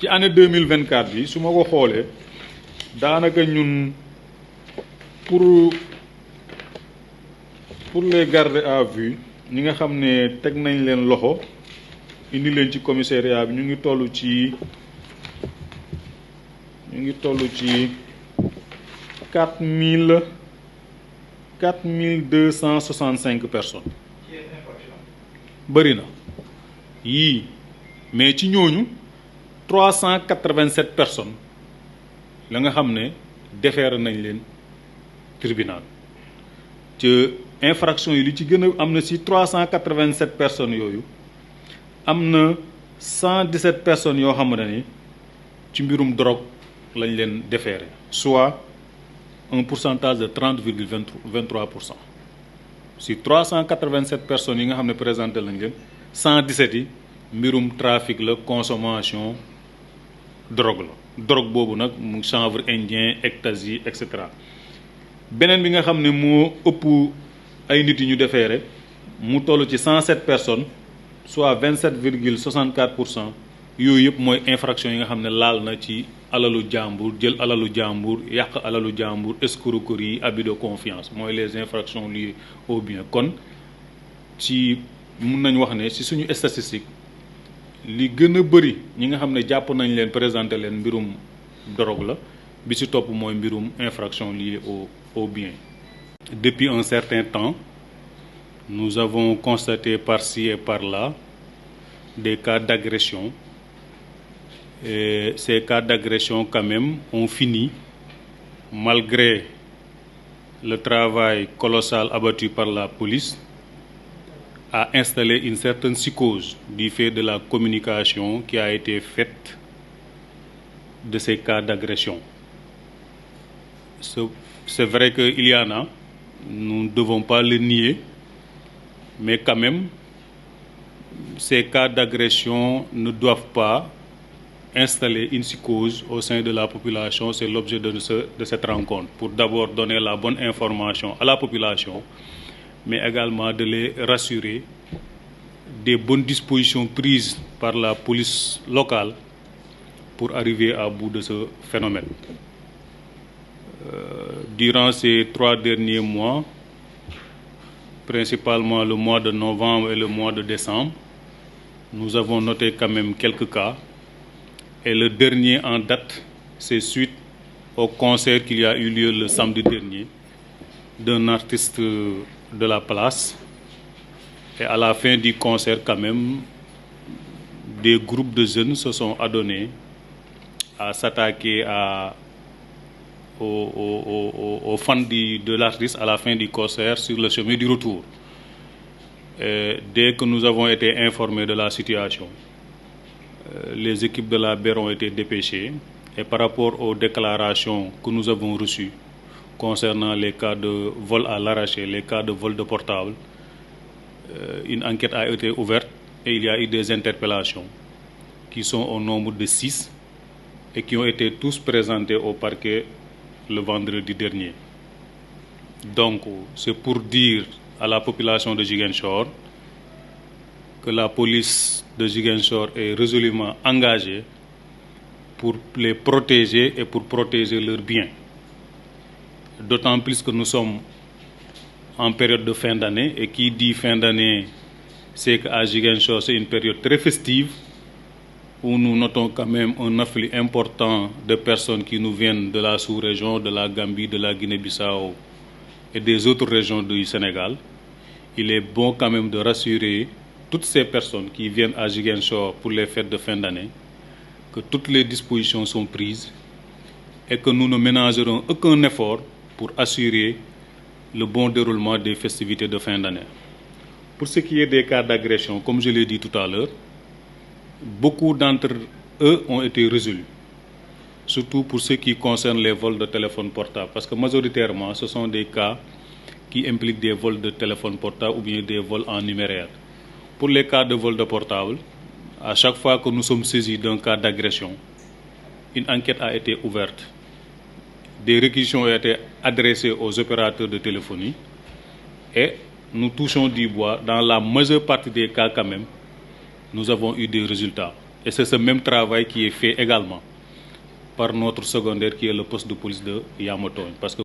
ci année 2024 bi su ma ko xoolee daanaka ñun pour les garder à vue ñi nga xam ne teg nañ leen loxo indi leen ci commissariat bi ñu ngi toll ci 4265 personnes. bëri na yii mais ci ñooñu 387 personnes la nga xam ne déféré nañ leen tribunal ci infraction yi li ci gën a am na si 387 personnes yooyu am na 117 personnes yoo xam ne ni ci mbirum drogue lañ leen déféré, soit un pourcentage de 30,23%. si 387 personnes yi nga xam ne présenté lañ leen 117 yi mbirum trafic la, consommation drogue la. drogue boobu nag mu chanvre indien, ecstasy et cetera. beneen bi nga xam ne moo ëpp ay nit yi ñu déféré mu toll ci 107 personnes, soit 27,64%. yooyu yëpp mooy infraction yi nga xam ne laal na ci alalu jàmbur, jël alalu jàmbur, yàq alalu jàmbur, escroquerie, abus de confiance mooy les infractions liées au bien. kon ci mun nañ wax ne ci suñu statistique li gën a bëri ñi nga xam ne jàpp nañ leen présenté leen mbirum drogue la, bi ci topp mooy mbirum infraction liée au bien. Depuis un certain temps, nous avons constaté par-ci et par-là des cas d'agression. Et ces cas d'agression quand même ont fini, malgré le travail colossal abattu par la police, à installer une certaine psychose du fait de la communication qui a été faite de ces cas d'agression. C'est vrai qu'il y en a, nous ne devons pas le nier, mais quand même, ces cas d'agression ne doivent pas installer une psychose au sein de la population. C'est l'objet de cette rencontre, pour d'abord donner la bonne information à la population, mais également de les rassurer des bonnes dispositions prises par la police locale pour arriver à bout de ce phénomène. Durant ces 3 derniers mois, principalement le mois de novembre et le mois de décembre, nous avons noté quand même quelques cas. Et le dernier en date, c'est suite au concert qu'il y a eu lieu le samedi dernier d'un artiste de la place. Et à la fin du concert, quand même, des groupes de jeunes se sont adonnés à s'attaquer aux fans de l'artiste à la fin du concert sur le chemin du retour. Et dès que nous avons été informés de la situation, les équipes de la BER ont été dépêchées, et par rapport aux déclarations que nous avons reçues concernant les cas de vol à l'arraché, les cas de vol de portable, une enquête a été ouverte et il y a eu des interpellations qui sont au nombre de 6 et qui ont été tous présentés au parquet le vendredi dernier. Donc, c'est pour dire à la population de Ziguinchor que la police de Ziguinchor est résolument engagée pour les protéger et pour protéger leurs biens. D'autant plus que nous sommes en période de fin d'année, et qui dit fin d'année, c'est qu'à Ziguinchor, c'est une période très festive où nous notons quand même un afflux important de personnes qui nous viennent de la sous-région, de la Gambie, de la Guinée-Bissau et des autres régions du Sénégal. Il est bon quand même de rassurer toutes ces personnes qui viennent à Ziguinchor pour les fêtes de fin d'année que toutes les dispositions sont prises et que nous ne ménagerons aucun effort pour assurer le bon déroulement des festivités de fin d'année. Pour ce qui est des cas d'agression, comme je l'ai dit tout à l'heure, beaucoup d'entre eux ont été résolus, surtout pour ce qui concerne les vols de téléphone portable, parce que majoritairement, ce sont des cas qui impliquent des vols de téléphone portable ou bien des vols en numéraire. Pour les cas de vol de portable, à chaque fois que nous sommes saisis d'un cas d'agression, une enquête a été ouverte. Des réquisitions ont été adressées aux opérateurs de téléphonie et nous touchons du bois. Dans la majeure partie des cas quand même, nous avons eu des résultats. Et c'est ce même travail qui est fait également par notre secondaire qui est le poste de police de Yamotogne. Parce que